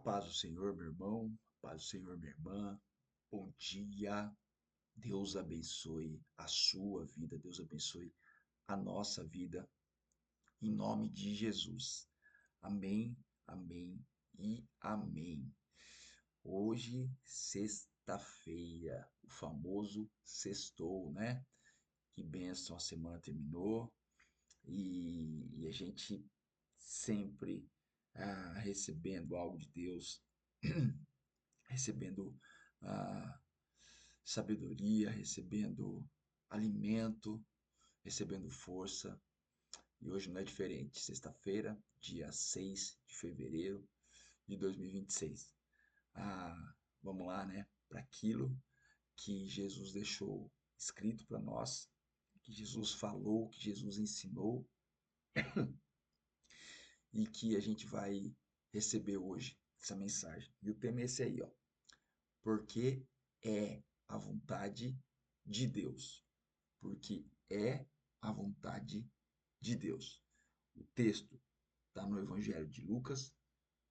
Paz do Senhor, meu irmão, a paz do Senhor, minha irmã. Bom dia. Deus abençoe a sua vida, Deus abençoe a nossa vida, em nome de Jesus. Amém, amém e amém. Hoje, sexta-feira, o famoso sextou, né? Que bênção, a semana terminou e a gente sempre recebendo algo de Deus, recebendo ah, sabedoria, recebendo alimento, recebendo força. E hoje não é diferente. Sexta-feira, dia 6 de fevereiro de 2026. Vamos lá, né? Para aquilo que Jesus deixou escrito para nós, que Jesus falou, que Jesus ensinou e que a gente vai receber hoje essa mensagem. E o tema é esse aí, ó. Porque é a vontade de Deus. Porque é a vontade de Deus. O texto está no Evangelho de Lucas,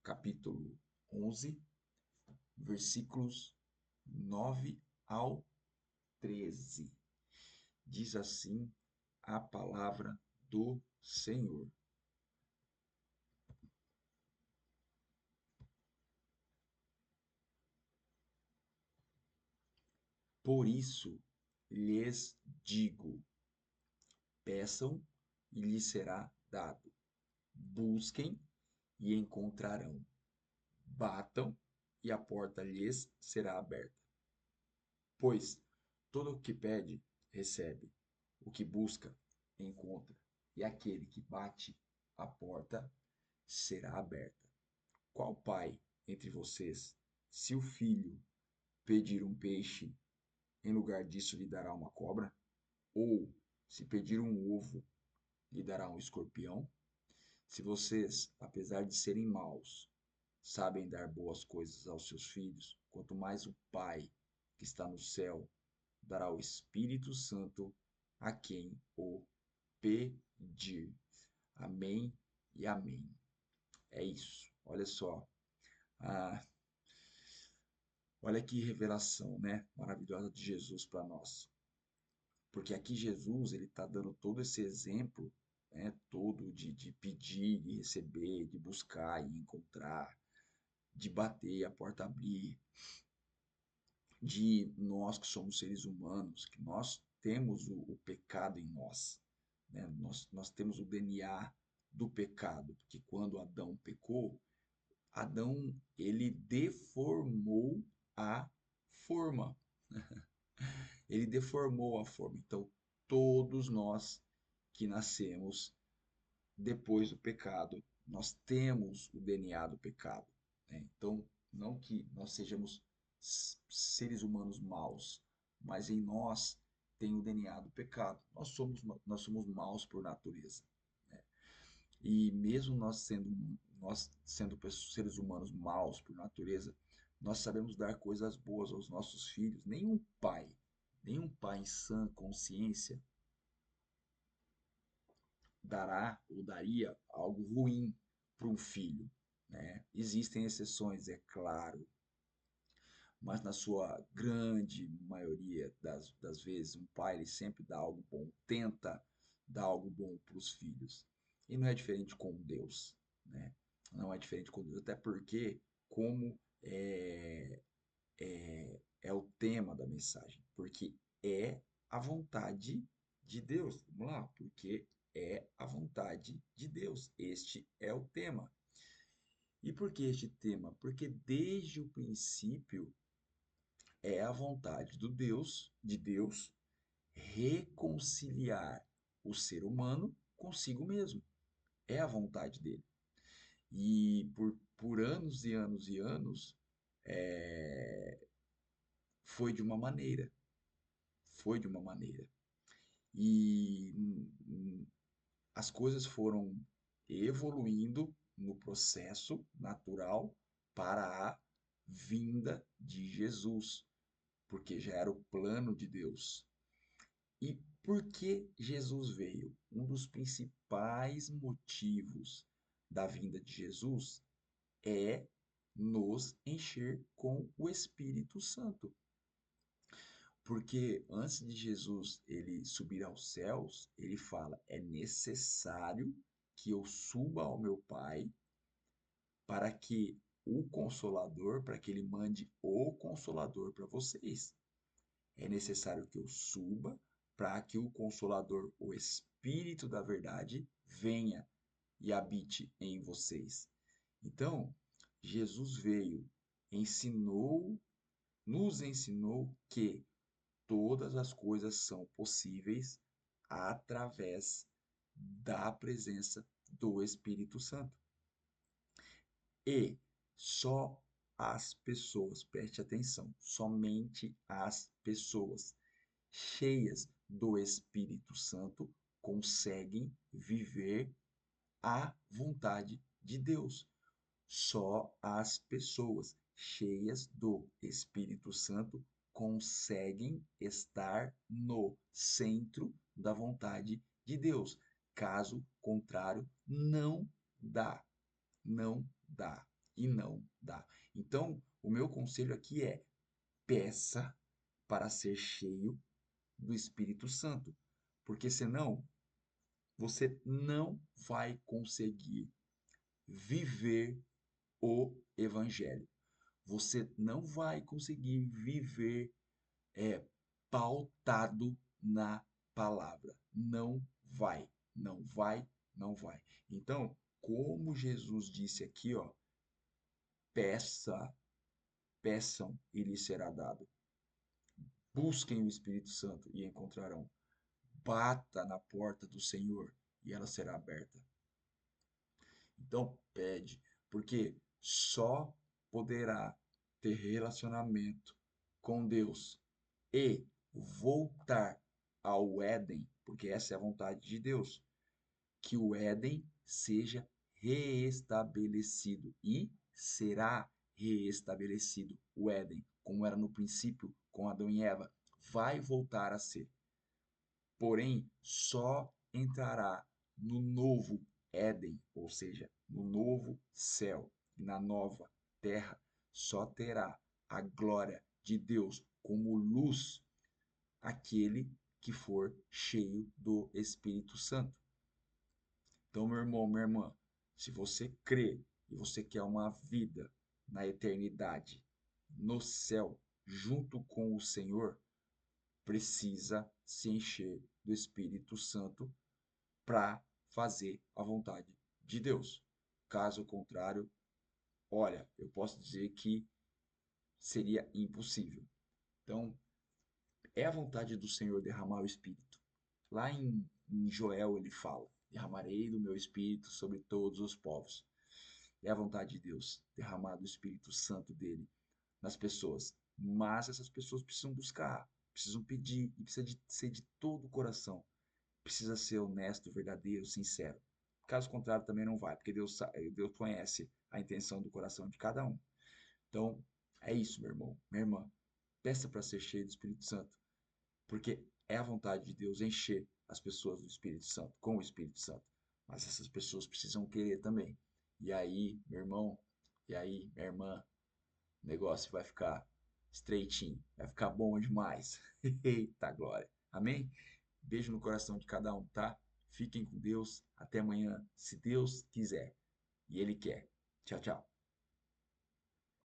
capítulo 11, versículos 9 ao 13. Diz assim a palavra do Senhor. Por isso lhes digo: peçam e lhes será dado, busquem e encontrarão, batam e a porta lhes será aberta. Pois todo o que pede, recebe, o que busca, encontra, e aquele que bate, a porta será aberta. Qual pai entre vocês, se o filho pedir um peixe, em lugar disso lhe dará uma cobra? Ou, se pedir um ovo, lhe dará um escorpião? Se vocês, apesar de serem maus, sabem dar boas coisas aos seus filhos, quanto mais o Pai que está no céu dará o Espírito Santo a quem o pedir. Amém e amém. É isso. Olha só. Ah, olha que revelação, né? Maravilhosa de Jesus para nós. Porque aqui Jesus ele está dando todo esse exemplo, né? Todo de pedir, de receber, de buscar e encontrar, de bater, a porta abrir, de nós que somos seres humanos, que nós temos o pecado em nós, né? Nós temos o DNA do pecado, porque quando Adão pecou, Adão ele deformou a forma, ele deformou a forma. Então, todos nós que nascemos depois do pecado, nós temos o DNA do pecado, né? Então, não que nós sejamos seres humanos maus, mas em nós tem o DNA do pecado. Nós somos maus por natureza, né? E mesmo nós sendo seres humanos maus por natureza, nós sabemos dar coisas boas aos nossos filhos. Nenhum pai em sã consciência dará ou daria algo ruim para um filho, né? Existem exceções, é claro, mas na sua grande maioria das vezes, um pai ele sempre dá algo bom, tenta dar algo bom para os filhos. E não é diferente com Deus, né? Não é diferente com Deus, até porque, como é o tema da mensagem, porque é a vontade de Deus. Vamos lá, porque é a vontade de Deus. Este é o tema. E por que este tema? Porque desde o princípio é a vontade de Deus, reconciliar o ser humano consigo mesmo. É a vontade dele. E por anos e anos e anos, foi de uma maneira. Foi de uma maneira. E as coisas foram evoluindo no processo natural para a vinda de Jesus, porque já era o plano de Deus. E por que Jesus veio? Um dos principais motivos da vinda de Jesus é nos encher com o Espírito Santo. Porque antes de Jesus ele subir aos céus, ele fala: é necessário que eu suba ao meu Pai para que o Consolador, para que ele mande o Consolador para vocês. É necessário que eu suba para que o Consolador, o Espírito da Verdade, venha e habite em vocês. Então, Jesus veio, ensinou, nos ensinou que todas as coisas são possíveis através da presença do Espírito Santo. E só as pessoas, preste atenção, somente as pessoas cheias do Espírito Santo conseguem viver a vontade de Deus. Só as pessoas cheias do Espírito Santo conseguem estar no centro da vontade de Deus. Caso contrário, não dá. Não dá. E não dá. Então, o meu conselho aqui é: peça para ser cheio do Espírito Santo, porque senão você não vai conseguir viver o Evangelho. Você não vai conseguir viver pautado na palavra. Não vai, não vai, não vai. Então, como Jesus disse aqui, ó, peça, peçam e lhes será dado. Busquem o Espírito Santo e encontrarão. Bata na porta do Senhor e ela será aberta. Então, pede, porque só poderá ter relacionamento com Deus e voltar ao Éden, porque essa é a vontade de Deus, que o Éden seja reestabelecido e será reestabelecido o Éden, como era no princípio com Adão e Eva, vai voltar a ser. Porém, só entrará no novo Éden, ou seja, no novo céu e na nova terra, só terá a glória de Deus como luz aquele que for cheio do Espírito Santo. Então, meu irmão, minha irmã, se você crê e você quer uma vida na eternidade, no céu, junto com o Senhor, precisa se encher do Espírito Santo para fazer a vontade de Deus. Caso contrário, olha, eu posso dizer que seria impossível. Então, é a vontade do Senhor derramar o Espírito. Lá em Joel ele fala: derramarei do meu Espírito sobre todos os povos. É a vontade de Deus derramar do Espírito Santo dele nas pessoas. Mas essas pessoas precisam buscar, precisam pedir, e precisa ser de todo o coração. Precisa ser honesto, verdadeiro, sincero. Caso contrário, também não vai, porque Deus conhece a intenção do coração de cada um. Então, é isso, meu irmão, minha irmã. Peça para ser cheio do Espírito Santo, porque é a vontade de Deus encher as pessoas do Espírito Santo, com o Espírito Santo. Mas essas pessoas precisam querer também. E aí, meu irmão, e aí, minha irmã, o negócio vai ficar estreitinho, vai ficar bom demais. Eita glória. Amém? Beijo no coração de cada um, tá? Fiquem com Deus. Até amanhã, se Deus quiser. E Ele quer. Tchau, tchau.